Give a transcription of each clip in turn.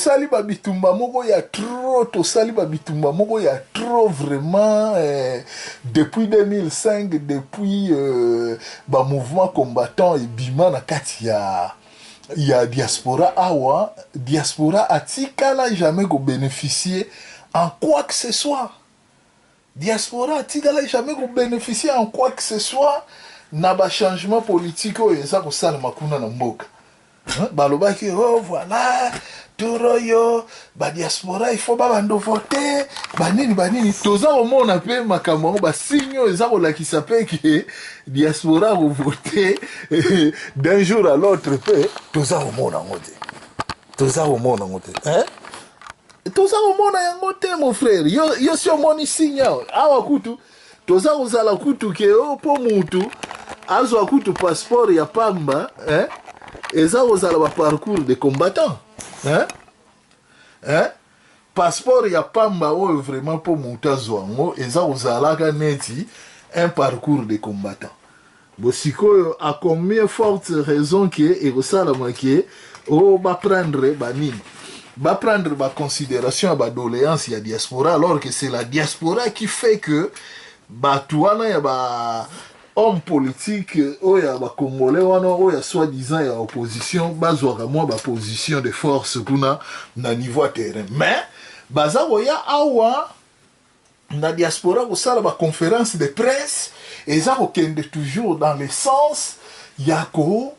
sali ba bitumba moko ya trop, to sali ba bitumba moko ya trop vraiment depuis 2005, depuis ba mouvement combattant et bima na kati ya diaspora awa, diaspora atikala jamais ko bénéficier en quoi que ce soit. Diaspora atikala jamais ko bénéficier en quoi que ce soit na ba changement politique oyo eza ko sala makuna na mboka. Balobaki oh voilà Turoyo, ba diaspora il faut ba bando voter, banini toza omona pe makambo ba signe eza ko lakisa pe ki diaspora ko voter d'un jour à l'autre pe toza omona ngote. Toza omona ngote, hein? Toza omona yangote mon frère. Yo si omoni signe awa kutu toza kozala kutu ke o po mutu azo kutu passeport ya pamba, hein? Eza kozala ba parcours de combattant. Hein? Hein? Passeport ya pamba oyo vraiment pour mutazo ango eza ozalaka neti un parcours de combattant. Bosiko a combien forte raison que et osala maké o ba prendre banini. Ba prendre ba considération ba doléance ya diaspora alors que c'est la diaspora qui fait que ba tuana ya ba homme politique oya ba congolais wana oya soi-disant ya opposition bazwaka moi ba position de force kuna na niveau terrain mais baza oya awa na diaspora ko sala ba conférence de presse et ça okende toujours dans le sens ya ko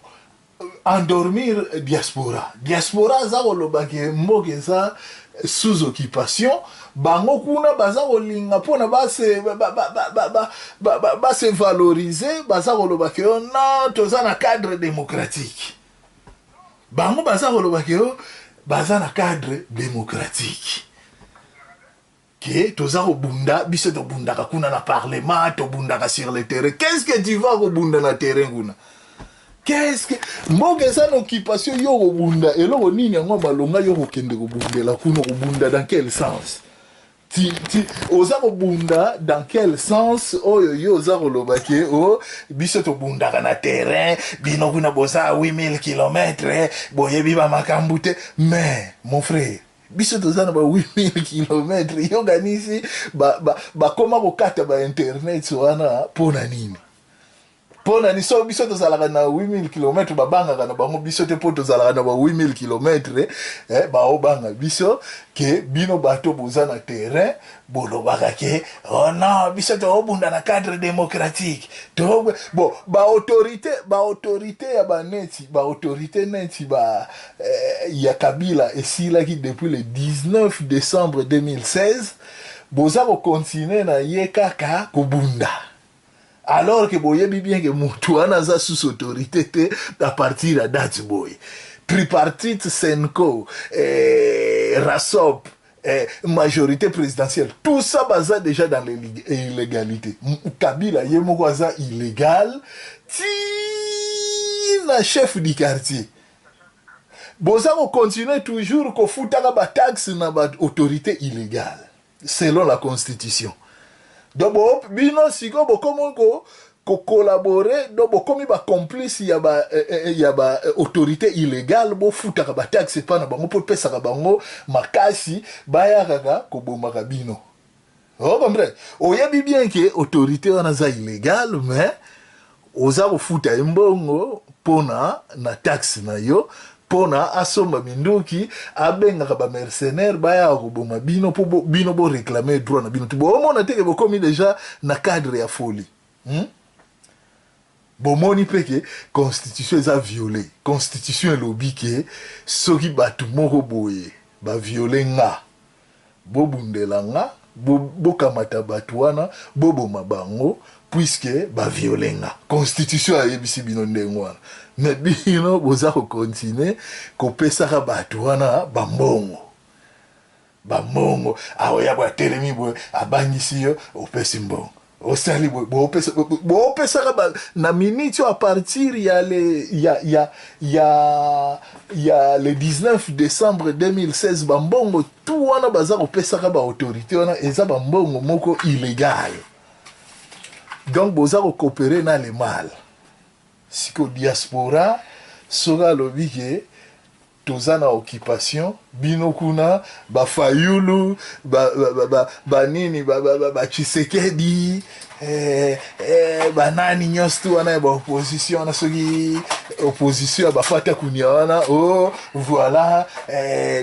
endormir diaspora za kolobake mboka eza sous occupation bango kuna baza kolinga pona base valoriser baza kolobake non toza na cadre démocratique bango baza kolobake baza na cadre démocratique que toza kobunda biso to bundaka kuna na parlement to bundaka sur le terrain. Qu'est-ce que tu vas kobunda na terrain kuna? Qu'est-ce que mboka eza na occupation yo kobunda eloko nini yango malonga yo kokende kobundela kuna kobunda dans quel sens? Oza kobunda dans quel sens? Oyo yo oza kolobake o biso to bundaka na terrain bino kuna boza 8000 km boyebi ba makambu te mais mon frère biso toza na ba 8000 km yo ganisi ba koma kokata ba internet wana pona nini? Pona ni so biso tozalaka na 8000 km babanga na bango biso te po tozalaka na ba 8000 km ba obanga biso ke bino bato boza na terrain bolobaka ke oh non biso to obunda na cadre démocratique to bon ba autorité ya ba neti ba autorité neti ba ya Kabila esila ki depuis le 19 décembre 2016 boza ko continuer na ye kaka kobunda. Alors que boyebi bien que mutuana za sous autorité à partir de date boy. Tripartite Senko, Rasop, majorité présidentielle, tout ça baza déjà dans l'illégalité. Kabila yemoko za illégal, la chef du quartier. Boza ko continuer toujours ko futaka ba taxe na ba autorité illégale selon la constitution. Donc bino siko bokomo ko collaborer donc bokomi ba complice ya ba autorité illégale bo futaka ba taxe pa na bango po pesa ka bango makasi baya kaka ko bomaka bino. Oh comprendre? Oyebi bien que autorité wana za illégale mais oza ko futa mbongo pona na taxe na yo pona asomba minduki abengaka ba mercenaire baya koboma bino po bino bo réclamer droit na bino bo mona teke bo komi déjà na cadre ya folie bo moni peke constitution eza violé constitution elobi ke soki batu moko boye ba violer nga bo bundela nga bo kamata batu wana bo boma bango puisque ba violer nga constitution ayebisi bino ndengo wana. Mais bino boza ko continuer ko pesaka batu wana bambongo aoya bwa telemi bo abangisi yo opesi mbongo osali bo pesaka ba na minute à partir ya le 19 décembre 2016 bambongo tout wana baza ko pesaka ba autorité wana eza bambongo moko illégal. Donc boza ko coopérer na le mal. Siko diaspora soga lobike toza na occupation bino kuna bafayulu banini Tshisekedi banani nyonso tu wana ya baopposition wana soki opposition ya bafata kunia wana oh voilà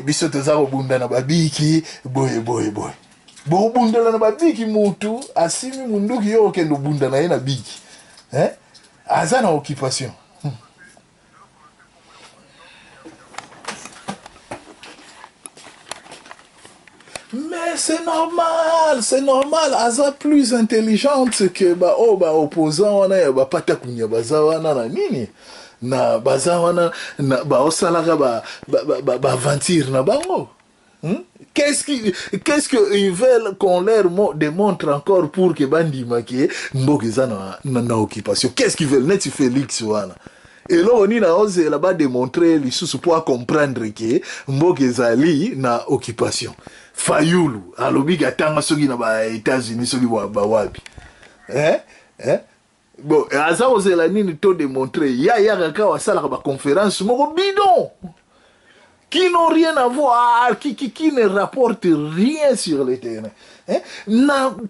biso toza kobunda na babiki boye bobundela na babiki mutu asimi munduki yo okende obunda na ye na biki aza na occupation. Mais c'est normal, aza plus intelligente que opposant wana ya bapata kunya baza wana na nini na baza wana na baosalaka aventure na bango. Qu'est-ce qu'ils veulent qu'on leur démontre encore pour que bandima ki mboka eza na occupation? Qu'est-ce qu'ils veulent? Neti Félix wana et là on a osé là-bas démontrer les sous pour comprendre que mboka ezali na occupation. Fayulu alobi katanga soki na ba États-Unis soki ba wapi bon aza osé la nini to démontrer ya kaka wasala ba conférence moko bidon qui n'ont rien à voir, qui ne rapportent rien sur le terrain.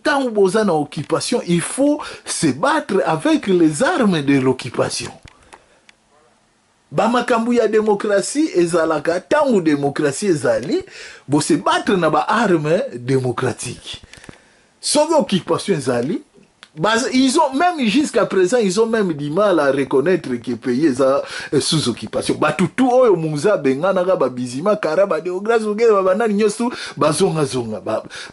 Tant que en occupation, il faut se battre avec les armes de l'occupation. Bamakambu ya démocratie ezalaka, tant que démocratie ezali, bo se battre na ba armes démocratiques. Sans occupation ezali, ils ont même jusqu'à présent ils ont même du mal à reconnaître que le pays est sous occupation. Batutu oyo muza bengana ga babizima karaba de grâce au gars banani nyosu bazonga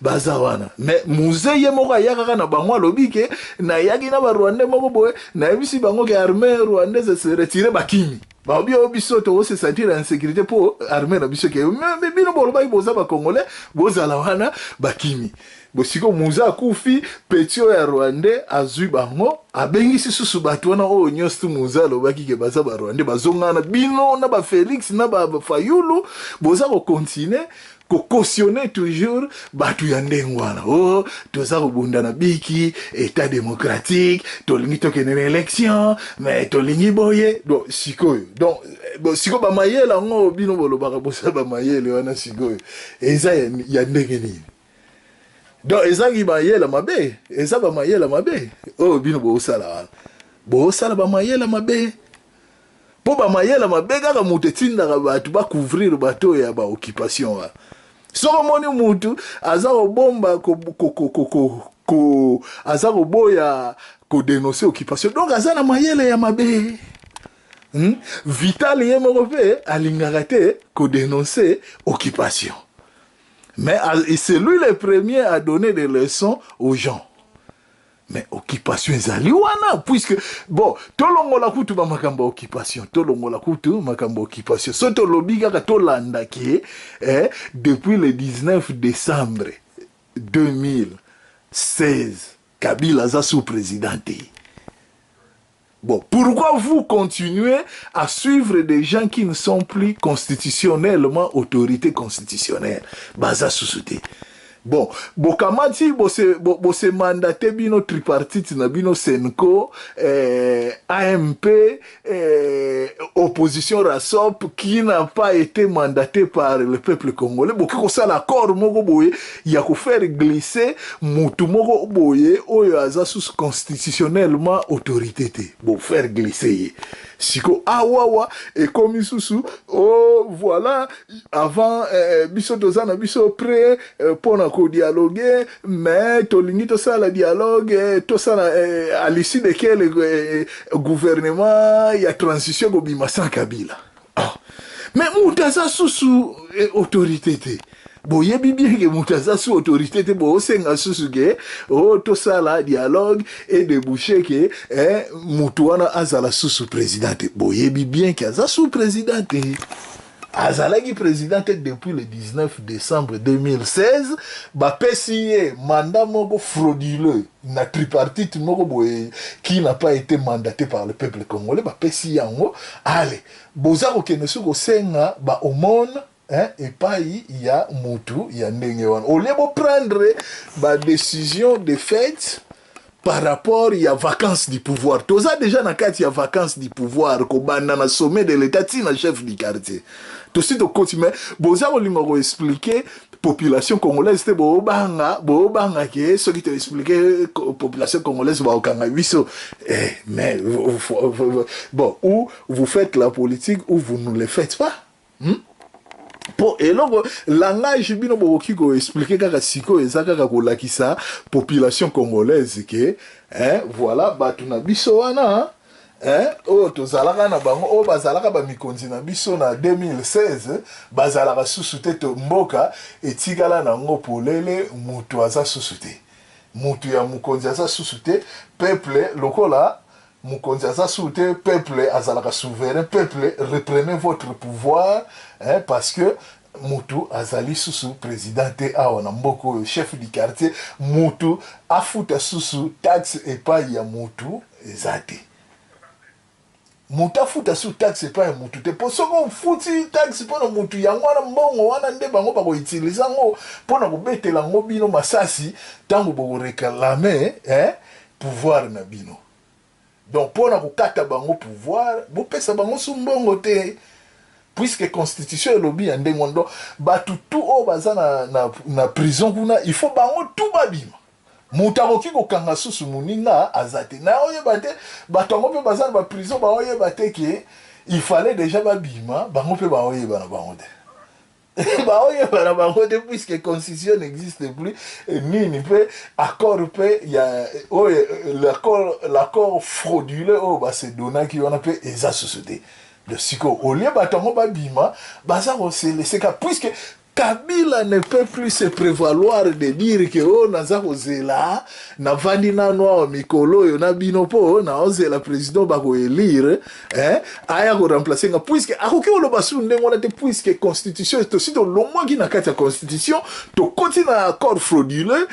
bazawana. Mais muze ye moko yaka na bango lobike na yaki na ba Rwanda moko boye na bisi bango ke armée rwandaise se retire bakimi. Ba obi biso to se sentir en sécurité pour armée na biso ke mais bino bolo ba boza ba congolais boza la wana bakimi. Bosiko muza kufi petio ya Rwanda azui bango abengisi susu batu wana o nyostu muza lobaki ke baza ba Rwanda bazongana bino na ba Félix na ba Fayulu boza ko continuer ko cautionner toujours batu ya ndengwana oh toza kobunda na biki état démocratique tolingi tokene na élection mais tolingi boye donc sikoyo donc siko ba mayela ngo bino bolobaka bosa ba mayele wana sikoyo eza ya ndenge nini. Donc ezaki mayela mabe ezaba mayela mabe oh bino bo sala ba mayela mabe po ba mayela mabe kaka mutu tindaka batu ba couvrir bato ya ba occupation wa soko moni mutu aza bomba aza boya ko dénoncer occupation donc aza na mayela ya mabe. Vital yemoko pe alingaka te ko dénoncer occupation. Mais c'est lui le premier à donner des leçons aux gens. Mais occupation ezali wana puisque bon tolongola kutu ba makamba occupation tolongola kutu makamba occupation soto lobiga ka tolanda ki depuis le 19 décembre 2016 Kabila za sous présidente. Bon, pourquoi vous continuez à suivre des gens qui ne sont plus constitutionnellement autorités constitutionnelles? Baza Soussouté. Bon, bokamati se mandaté bino tripartite na bino Senko, AMP, opposition RASOP qui n'a pas été mandaté par le peuple congolais. Bon, que ça l'accord moko boye, il y a qu'à faire glisser mutu moko boye oyo aza sous constitutionnellement autorité te. Bon, faire glisser. Siko awawa et comme sous oh voilà avant biso tozana biso prêt pour ko dialoguer mais tolingi to ça la dialogue to ça à l'issue de quel gouvernement il y a transition go bimasa Kabila mais mutaza sous autorité te boyebi bien que mutaza sous autorité te bo senga sous ke oh to ça la dialogue et déboucher que mutuana azala sous présidente boyebi bien que aza sous présidente azalaki présidente depuis le 19 décembre 2016 ba pesiye mandat moko frauduleux na tripartite moko boye qui n'a pas été mandaté par le peuple congolais ba pesiye yango allez boza ko kenesu ko senga ba omone et pas il y a mutu il y a ndenge wana au lieu de prendre ba décision de fait par rapport il y a vacances du pouvoir. Tout ça déjà dans il y a vacances du pouvoir qu'on a sommet de l'état tina chef du quartier. Tout ça continue. Bon ça on lui expliquer population congolaise c'était banga que ce qui te expliqué population congolaise va au Kangawiso. Mais bon ou vous faites la politique ou vous ne le faites pas. Et donc, langage bino boki ko expliquer kaka siko ezaka kaka kolakisa population congolaise que voilà batu na biso wana o tozalaka na bango o bazalaka ba mikonzi na biso na 2016 bazalaka susu te mboka etikala nango polele mutu aza susu te mutu ya mukonzi aza susu te peuple lokola Mukonzi aza soute, peuple azalaka souverain, peuple reprenez votre pouvoir, parce que Moutou azali susu présidente awana mboko chef du quartier Moutou afuta susu taxe et pas ya Moutou ezate. Moutou afuta susu taxe et pas ya Moutou te pour soko futi taxe pour na Moutou yango wana mbongo wana nde bango ba ko utiliser ngo pour na ko betela ngo bino masasi tango bo réclamer pouvoir na bino. Donc, pour nous kata bango pouvoir, vous pesa bango sumbongo te. Puisque constitution et lobby en dengondo, batu tout au baza na prison kuna, il faut bango tout babima. Moutaroki ko kanga susu muninga azate. Na oye bate, batu ango pe baza na prison, ba oye bate ki, il fallait déjà babima, bango pe ba oye bana bango te. Bah oui, puisque la constitution n'existe plus, ni peut accord peut il y a l'accord frauduleux bah c'est donné qui on appelle esa société le psycho au lieu batongo babima bah ça c'est laisser puisque Kabila ne peut plus se prévaloir de dire que oh naza kozela na vandi na noa mikolo yo na binopo na ozela président ba ko élire aya ko remplacer nga puisque akoki oloba su ndengo na te puisque constitution to sito longwa ki na kati ya constitution to continue accord frauduleux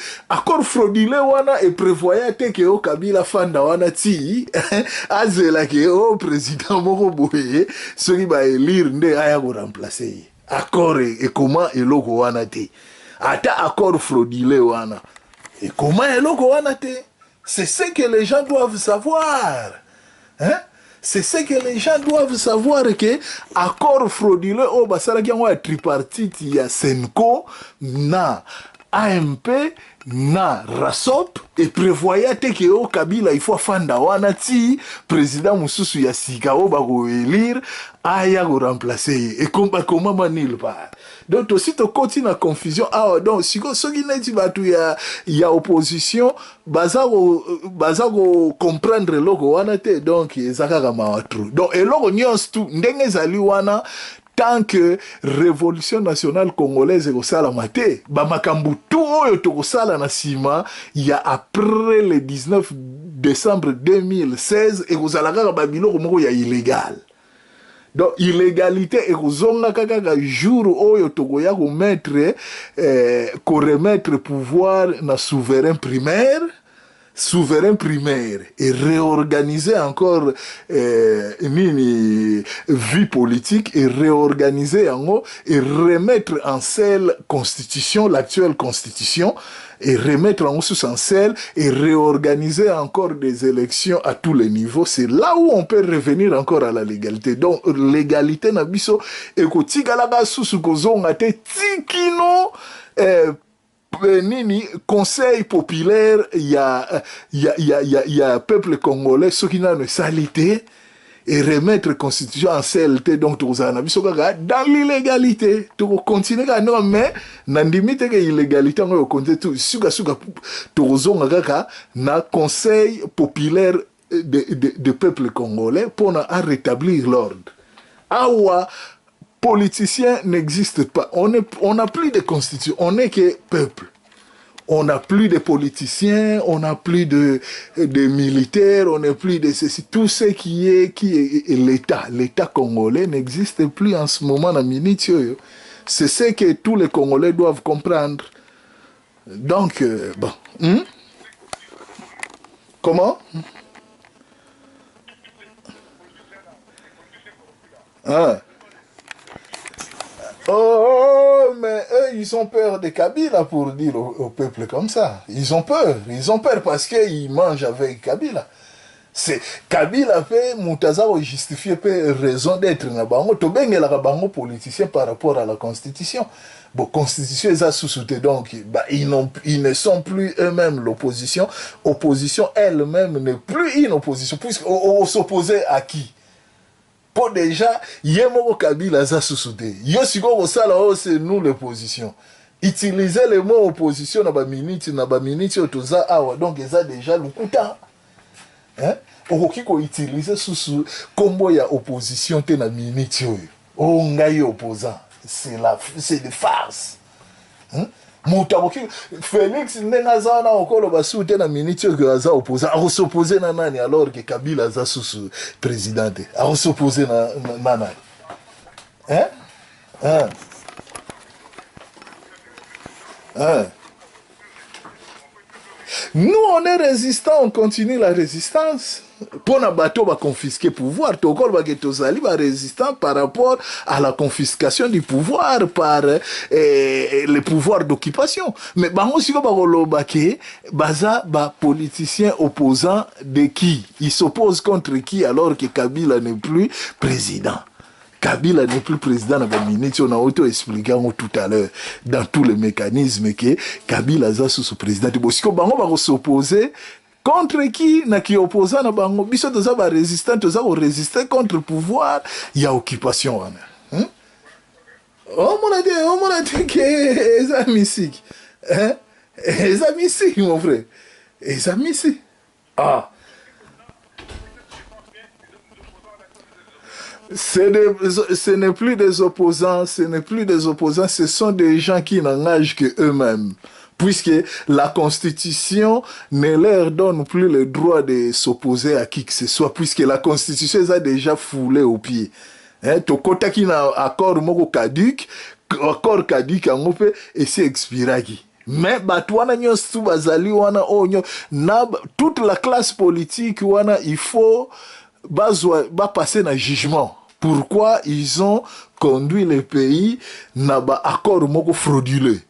wana et prévoyait te que o Kabila fanda wana ti azela que o président moko boye soki ba élire nde aya ko remplacer accord et comment eloko wana te ata accord frauduleux wana et comment eloko wana te c'est ce que les gens doivent savoir c'est ce que les gens doivent savoir que accord frauduleux o basalaki yango ya tripartite ya Senko na AMP na Rasop et prévoyait que au Kabila il faut fanda wana ti président mususu ya sika o ba ko élire aya ko remplacer et comment manil pas donc aussi to continue la confusion donc si soki neti batu ya opposition baza ko comprendre loko wana te donc ezaka kama watu donc eloko nyonso tu ndenge zali wana tant que révolution nationale congolaise ekosala mate bamakambu tout oyo tokosala na sima ya après le 19 décembre 2016 ekozala kaka babiloko moko ya illégal donc illégalité ekozonga kaka jour oyo tokoya ko mettre ko remettre pouvoir na souverain primaire et réorganiser encore vie politique et réorganiser et remettre en selle constitution, l'actuelle constitution et remettre en selle et réorganiser encore des élections à tous les niveaux. C'est là où on peut revenir encore à la légalité. Donc, légalité na biso ekotikala susu kozonga te tikino nini conseil populaire ya peuple congolais ce qui n'a ne salité et remettre constitution en CLT donc tozana biso kaka dans l'illégalité to continuer ka non mais na ndimite ke illégalité ngo konte tout suka tozonga kaka na conseil populaire de peuple congolais pour à rétablir l'ordre awa politicien n'existe pas. On n'a plus de constitution. On n'est que peuple. On n'a plus de politiciens, on n'a plus de militaires, on n'a plus de ceci. Tout ce qui est l'État congolais n'existe plus en ce moment dans minute. C'est ce que tous les Congolais doivent comprendre. Donc, bon. Comment? Oh, mais ils ont peur de Kabila pour dire au peuple comme ça. Ils ont peur parce qu'ils mangent avec Kabila. C'est Kabila fait Moutaza justifier raison d'être na bango to bengela bango politicien par rapport à la constitution. Bon, constitution est sous-soutée, donc bah, ils ne sont plus eux-mêmes l'opposition. Opposition elle-même n'est plus une opposition, puisqu'on s'opposait à qui? Pour déjà, Yemo Kabila a sous-soutée. Yosiko Osala, c'est nous l'opposition. Utiliser le mot opposition na ba minute otoza awa, donc ils ont déjà le kuta. Hein? Okoki ko utiliser sous combo ya opposition te na minute oyo. O ngai opposant. C'est des farces. Hein? Félix Nengaza na okolo basute na minute que aza opposant a s'opposer na nani alors que Kabila aza sous présidente a s'opposer na nani. Hein? Hein? Hein? Nous, on est résistants, on continue la résistance. Pour na bateau va confisquer pouvoir, tokol va getozali va résistant par rapport à la confiscation du pouvoir par les pouvoirs d'occupation. Mais bango siko ba koloba ke baza ba politicien opposant de qui? Il s'oppose contre qui alors que Kabila n'est plus président? Kabila n'est plus président dans la minute, on a auto-expliqué tout à l'heure dans tous les mécanismes que Kabila est sous président. Si on va s'opposer contre qui na qui opposant na bango, biso toza ba résistant, toza ko résister contre le pouvoir, il y a occupation wana. On m'a dit que les amis hein? Les amis mon frère. Les amis ah. Ce n'est plus des opposants, ce sont des gens qui n'engagent que eux-mêmes. Puisque la Constitution ne leur donne plus le droit de s'opposer à qui que ce soit, puisque la Constitution les a déjà foulés aux pieds. Hein, tokota qui n'a accord moko caduc, accord caduc en fait, et c'est expiré. Mais batouana nyos bazali wana onyo na toute la classe politique wana il faut va passer dans jugement. Pourquoi ils ont conduit le pays na ba accord moko frauduleux.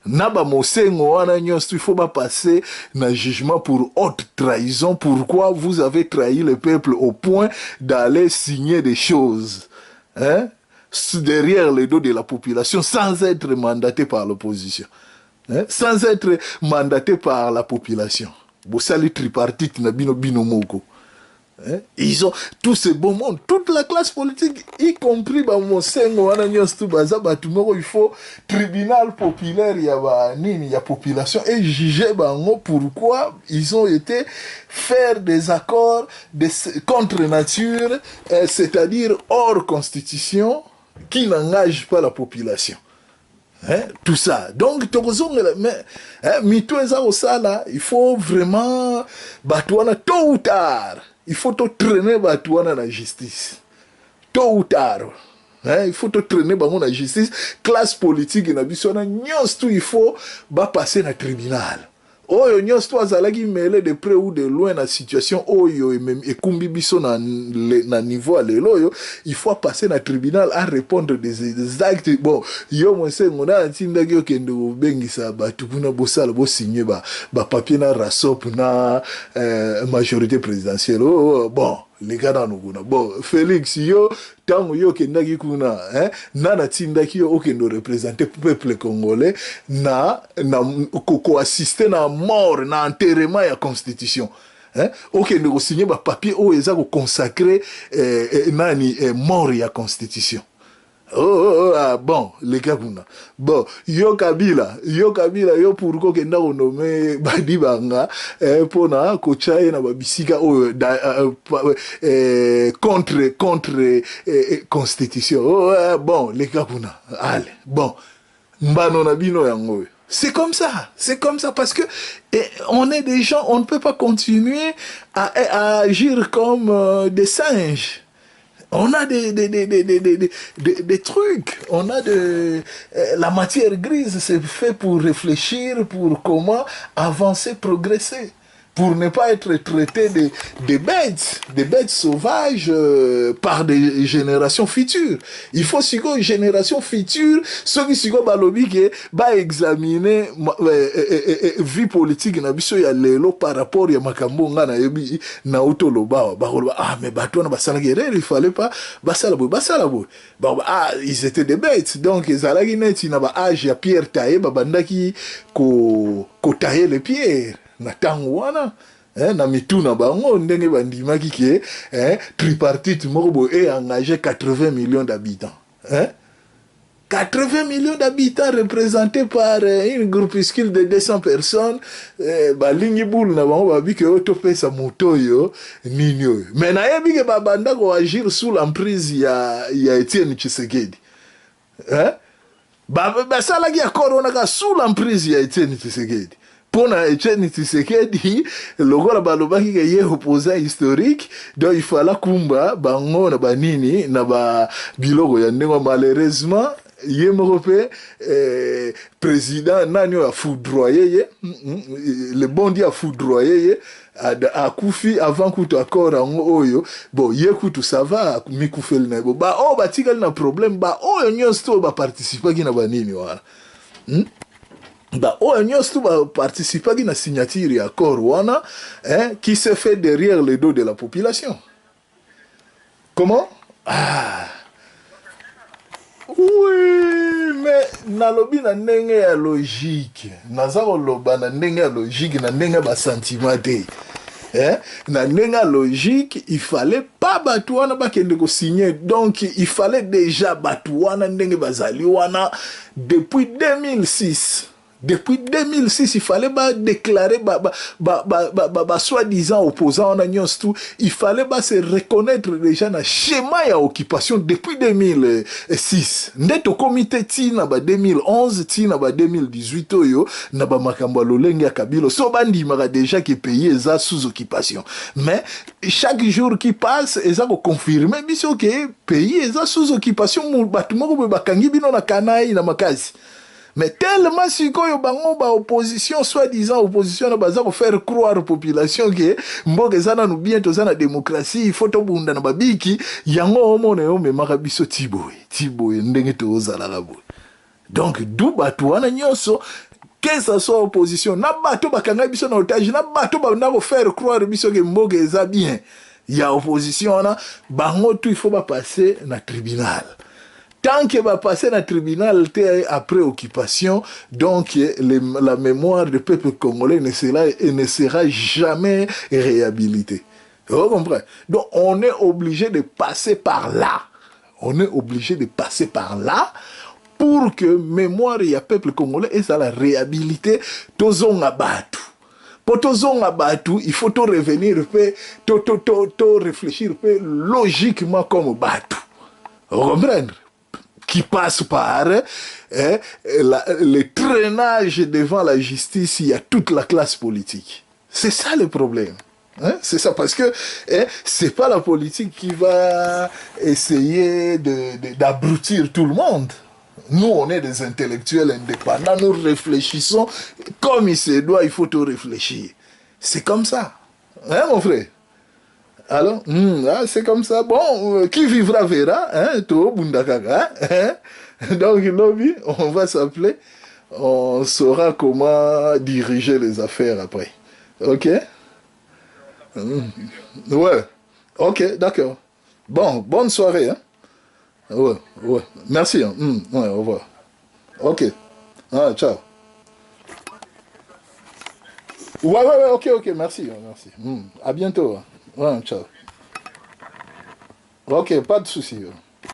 Naba mosengo wana nyos il faut pas passer na jugement pour haute trahison. Pourquoi vous avez trahi le peuple au point d'aller signer des choses hein, derrière le dos de la population sans être mandaté par l'opposition. Hein? Sans être mandaté par la population. Bossali tripartite na bino moko. Hein? Ils ont tout ce beau monde, toute la classe politique, y compris Mosengo, il faut tribunal populaire, il y a population, et juger pourquoi ils ont été faire des accords contre nature, c'est-à-dire hors constitution, qui n'engagent pas la population. Hein, tout ça. Donc, il faut vraiment batouana tôt ou tard. Il faut te traîner batouana la justice. Tôt ou tard. Hein, il faut te traîner batouana la justice. Classe politique, il faut passer dans le tribunal. Oyo nyos to azalaki mêlé de près ou de loin la situation oyo et kumbi biso na niveau à l'élo il faut passer dans le tribunal à répondre des actes bon yo monse ngona atinda ki okende bengisa batu kuna bosala bo signer ba papier na rasop na majorité présidentielle bon les gars dans nous bon Félix yo tango yo kendaki kuna nana tindaki yo okendo représenter peuple congolais na ko assister na mort na enterrement ya constitution okendo ko signer ba papier o eza ko consacrer nani mort ya constitution. Bon, les gars, bon, yo Kabila, yo pourquoi que n'a nommé Badibanga, pour na kochaye na babisika contre constitution. Bon, les gars, allez, bon, mbano na bino yango. C'est comme ça parce que on est des gens, on ne peut pas continuer à agir comme des singes. On a des trucs, on a la matière grise, c'est fait pour réfléchir, pour comment avancer, progresser. pour ne pas être traité des bêtes sauvages par des générations futures. Il faut sigo génération future, ceux qui sigo balobi ke ba examiner vie politique na biso ya lelo par rapport ya makambo nga na yebi na utoloba ba ah mais bato na basala guerre il fallait pas basala boy ah ils étaient des bêtes donc ils allaient net na ba âge ya Pierre Taye ba bandaki ko tailler les pierres na tango wana na mituna bango ndenge bandimaki ke tripartite moko boye e engagé 80 millions d'habitants 80 millions d'habitants représentés par une groupuscule de 200 personnes balingi boule na bango babi ke otopesa moto yo nini oyo mais nayebi ke babanda ko agir sous l'emprise ya Etienne Tshisekedi basalaki accord onaka sous l'emprise ya Etienne Tshisekedi pona Etienne Tshisekedi lokola balobaki ke ye opposant historique donc il fallait kumba bango na banini na ba biloko ya ndenge malheureusement ye moko pe président nani a foudroyé ye le bondi a foudroyé ye a kufi avant kutu accord ango oyo bon ye kutu ça va mikufeli na bo ba o batikali na problème ba oyo nyonso ba participer ki na banini wana bah tout va participer à la signature accord wana qui se fait derrière le dos de la population. Comment? Ah oui, mais nalobi na ndenge ya logique, nazako loba na ndenge ya logique na ndenge ba sentiment te. Na ndenge ya logique, il fallait pas batu wana bakende ko signer, donc il fallait déjà batu wana ndenge bazali wana depuis 2006. Depuis 2006, il fallait déclarer soi-disant opposant en agnon tout. Il fallait se reconnaître déjà dans le schéma de occupation depuis 2006. Net au comité tina 2011, tina 2018 yo na ba makambo lolenge ya Kabila. So bandi mara déjà que pays est sous occupation. Mais chaque jour qui passe, ils ont confirmé biso que pays est sous occupation. Batumoko bakangi bino na kanai na makazi. Mais tellement si ko yo bango ba opposition soi-disant opposition na baza ko faire croire aux population que mboke zana nous bientôt zana démocratie il faut to bunda na babiki yango omone yo me makabiso tiboy ndenge to ozala labo donc du batu wana nyoso que ça soit opposition na bato bakanga biso na otage na bato ba na ko faire croire biso que mboke eza bien ya opposition na bango tout il faut ba passer na tribunal. Tant que va passer dans le tribunal après occupation, donc la mémoire du peuple congolais ne sera jamais réhabilitée. Vous comprenez? Donc on est obligé de passer par là. On est obligé de passer par là pour que mémoire du peuple congolais et ça la réhabilité tozon abatu. Pour tozon abatu, il faut to revenir to réfléchir logiquement comme batu. Vous comprenez? Qui passe par le traînage devant la justice, il y a toute la classe politique. C'est ça le problème. C'est ça, parce que c'est pas la politique qui va essayer d'abrutir tout le monde. Nous, on est des intellectuels indépendants, nous réfléchissons comme il se doit, il faut tout réfléchir. C'est comme ça. Hein, mon frère? Alors, c'est comme ça. Bon, qui vivra verra, hein, tout bundakaga, hein. Donc, lobby, on va s'appeler, on saura comment diriger les affaires après. Ok? Ouais. Ok, d'accord. Bon, bonne soirée, hein. Ouais. Merci, hein. Ouais, au revoir. Ok. Ah, ciao. Ouais, ok, merci. À bientôt. Ouais, ciao. Ok, pas de soucis.